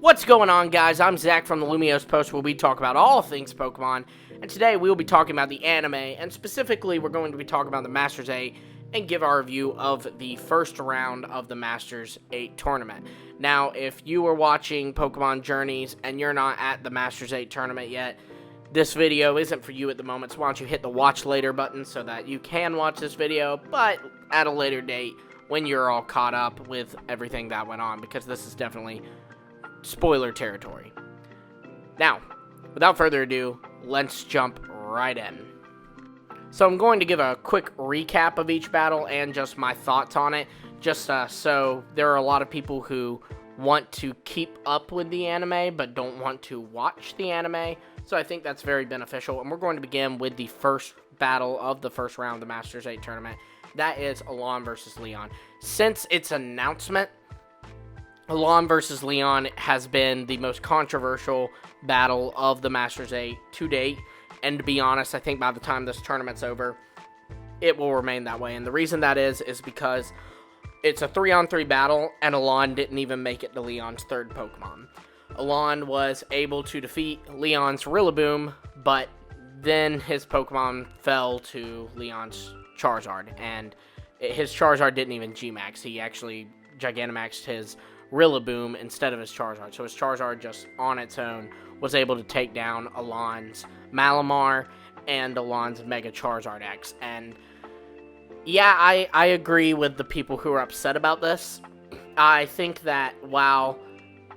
What's going on, guys? I'm Zach from the Lumios Post, where we talk about all things Pokemon, and today we will be talking about the anime, and specifically we're going to be talking about the Masters 8 and give our review of the first round of the Masters 8 tournament. Now, if you were watching Pokemon Journeys and you're not at the Masters 8 tournament yet, this video isn't for you at the moment, so why don't you hit the watch later button so that you can watch this video, but at a later date when you're all caught up with everything that went on, because this is definitely spoiler territory. Now, without further ado, let's jump right in. So I'm going to give a quick recap of each battle and just my thoughts on it, just so there are a lot of people who want to keep up with the anime but don't want to watch the anime, so I think that's very beneficial. And we're going to begin with the first battle of the first round of the Masters 8 tournament. That is Alain versus Leon. Since its announcement, Alain versus Leon has been the most controversial battle of the Masters 8 to date, and to be honest, I think by the time this tournament's over, it will remain that way. And the reason that is because it's a 3-on-3 battle, and Alain didn't even make it to Leon's third Pokemon. Alain was able to defeat Leon's Rillaboom, but then his Pokemon fell to Leon's Charizard, and his Charizard didn't even G-Max. He actually Gigantamaxed his Rillaboom instead of his Charizard. So his Charizard just on its own was able to take down Alain's Malamar and Alain's Mega Charizard X. And yeah, I agree with the people who are upset about this. I think that while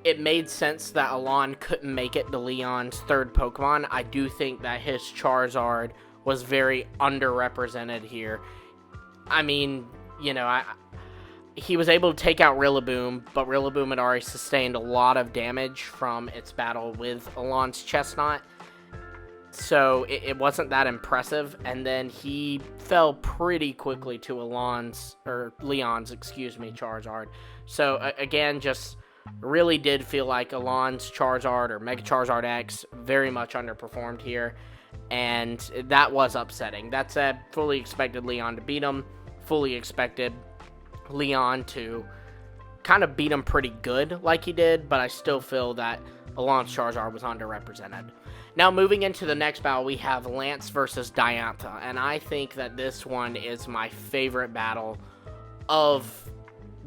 it made sense that Alain couldn't make it to Leon's third Pokemon, I do think that his Charizard was very underrepresented here. I mean, you know, he was able to take out Rillaboom, but Rillaboom had already sustained a lot of damage from its battle with Alain's Chestnut, so it wasn't that impressive, and then he fell pretty quickly to Leon's Charizard. So again, just really did feel like Alain's Charizard or Mega Charizard X very much underperformed here, and that was upsetting. That said, fully expected Leon to beat him, fully expected Leon to kind of beat him pretty good like he did, but I still feel that Alain's Charizard was underrepresented. Now, moving into the next battle, we have Lance versus Diantha, and I think that this one is my favorite battle of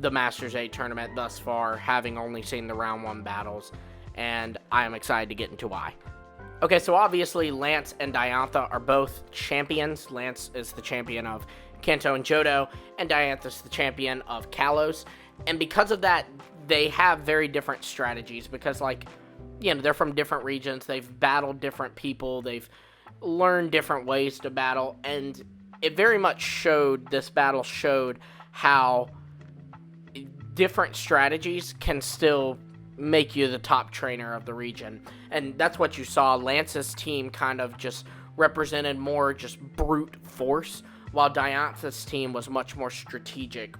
the Masters 8 tournament thus far, having only seen the round 1 battles, and I am excited to get into why. Okay, so obviously Lance and Diantha are both champions. Lance is the champion of Kanto and Johto, and Diantha's the champion of Kalos, and because of that, they have very different strategies, because, like, you know, they're from different regions, they've battled different people, they've learned different ways to battle, and it very much showed, this battle showed how different strategies can still make you the top trainer of the region, and that's what you saw. Lance's team kind of just represented more just brute force, while Diantha's team was much more strategic.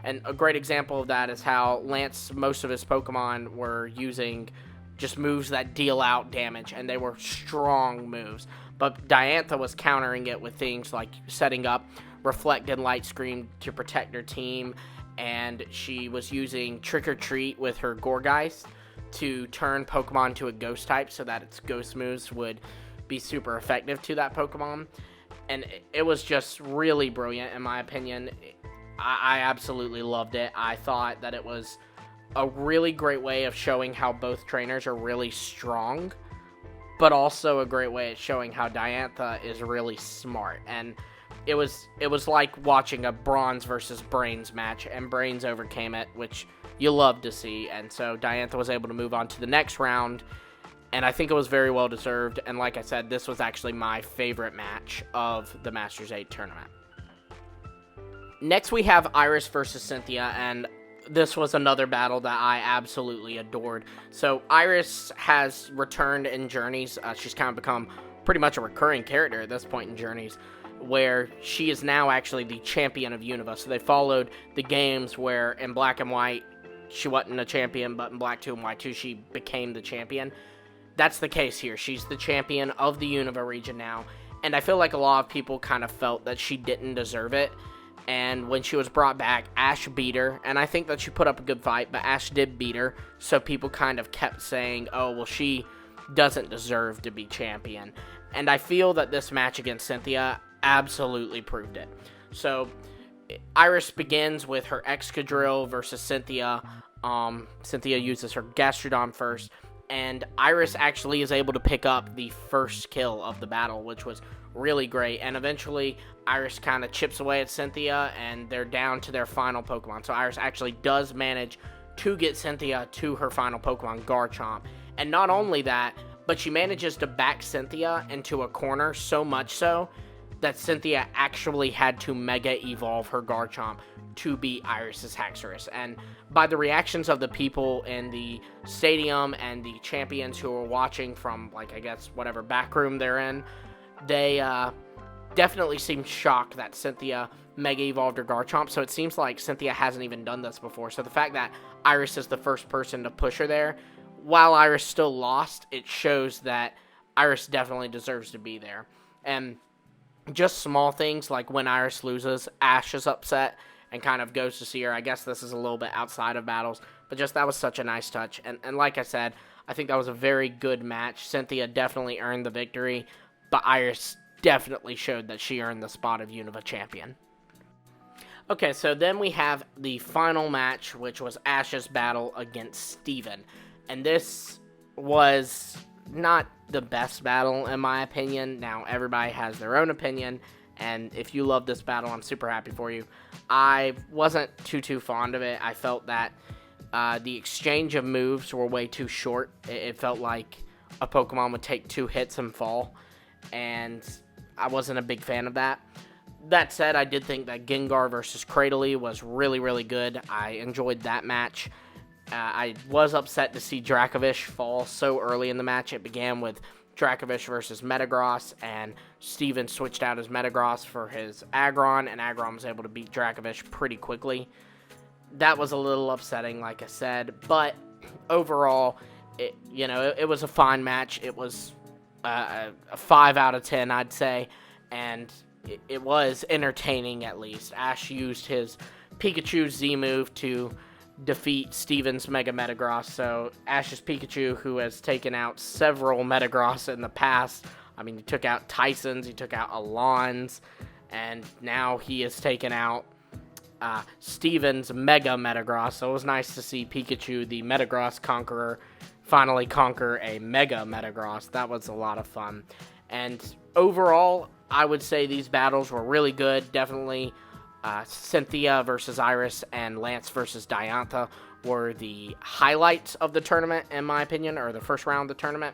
And a great example of that is how Lance, most of his Pokemon were using just moves that deal out damage, and they were strong moves. But Diantha was countering it with things like setting up Reflect and Light Screen to protect her team, and she was using Trick or Treat with her Gourgeist to turn Pokemon to a Ghost type so that its Ghost moves would be super effective to that Pokemon. And it was just really brilliant, in my opinion. I absolutely loved it. I thought that it was a really great way of showing how both trainers are really strong, but also a great way of showing how Diantha is really smart. And it was like watching a Bronze versus Brains match, and Brains overcame it, which you love to see. And so Diantha was able to move on to the next round, and I think it was very well deserved. And like I said, this was actually my favorite match of the Masters 8 tournament. Next, we have Iris versus Cynthia, and this was another battle that I absolutely adored. So Iris has returned in Journeys. She's kind of become pretty much a recurring character at this point in Journeys, where she is now actually the champion of Unova. So they followed the games where in Black and White she wasn't a champion, but in Black 2 and White 2 she became the champion. That's the case here. She's the champion of the Unova region now, and I feel like a lot of people kind of felt that she didn't deserve it, And when she was brought back, Ash beat her, and I think that she put up a good fight, but Ash did beat her, so people kind of kept saying, oh, well, she doesn't deserve to be champion. And I feel that this match against Cynthia absolutely proved it. So Iris begins with her Excadrill versus Cynthia. Cynthia uses her Gastrodon first, and Iris actually is able to pick up the first kill of the battle, which was really great. And eventually Iris kind of chips away at Cynthia, and they're down to their final Pokemon. So Iris actually does manage to get Cynthia to her final Pokemon, Garchomp. And not only that, but she manages to back Cynthia into a corner, so much so that Cynthia actually had to Mega Evolve her Garchomp to beat Iris's Haxorus. And by the reactions of the people in the stadium and the champions who were watching from, like, I guess, whatever back room they're in, they definitely seemed shocked that Cynthia Mega Evolved her Garchomp. So it seems like Cynthia hasn't even done this before. So the fact that Iris is the first person to push her there, while Iris still lost, it shows that Iris definitely deserves to be there. And just small things like when Iris loses, Ash is upset and kind of goes to see her. I guess this is a little bit outside of battles, but just that was such a nice touch. And like I said, I think that was a very good match. Cynthia definitely earned the victory, but Iris definitely showed that she earned the spot of Unova champion. Okay, so then we have the final match, which was Ash's battle against Steven. And this was not the best battle, in my opinion. Now, everybody has their own opinion, and if you love this battle, I'm super happy for you. I wasn't too fond of it. I felt that the exchange of moves were way too short. It felt like a Pokemon would take 2 hits and fall, and I wasn't a big fan of that. That said, I did think that Gengar versus Cradily was really, really good. I enjoyed that match. I was upset to see Dracovish fall so early in the match. It began with Dracovish versus Metagross, and Steven switched out his Metagross for his Aggron, and Aggron was able to beat Dracovish pretty quickly. That was a little upsetting, like I said, but overall, it was a fine match. It was a 5 out of 10, I'd say, and it was entertaining at least. Ash used his Pikachu Z move to defeat Steven's Mega Metagross, so Ash's Pikachu, who has taken out several Metagross in the past, I mean, he took out Tyson's, he took out Alain's, and now he has taken out Steven's Mega Metagross, so it was nice to see Pikachu, the Metagross conqueror, finally conquer a Mega Metagross. That was a lot of fun, and overall, I would say these battles were really good. Definitely Cynthia versus Iris and Lance versus Diantha were the highlights of the tournament, in my opinion, or the first round of the tournament.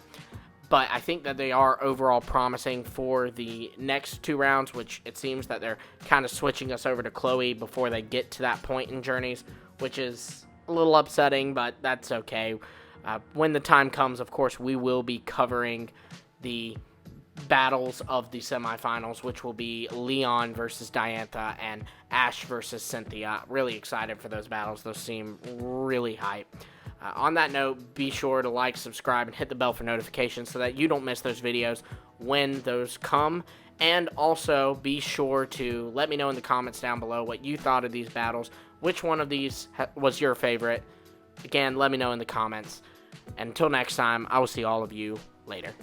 But I think that they are overall promising for the next 2 rounds, which it seems that they're kind of switching us over to Chloe before they get to that point in Journeys, which is a little upsetting, but that's okay. When the time comes, of course, we will be covering the battles of the semifinals, which will be Leon versus Diantha and Ash versus Cynthia. Really excited for those battles. Those seem really hype. On that note, be sure to like, subscribe, and hit the bell for notifications so that you don't miss those videos when those come. And also, be sure to let me know in the comments down below what you thought of these battles. Which one of these was your favorite? Again, let me know in the comments. And until next time, I will see all of you later.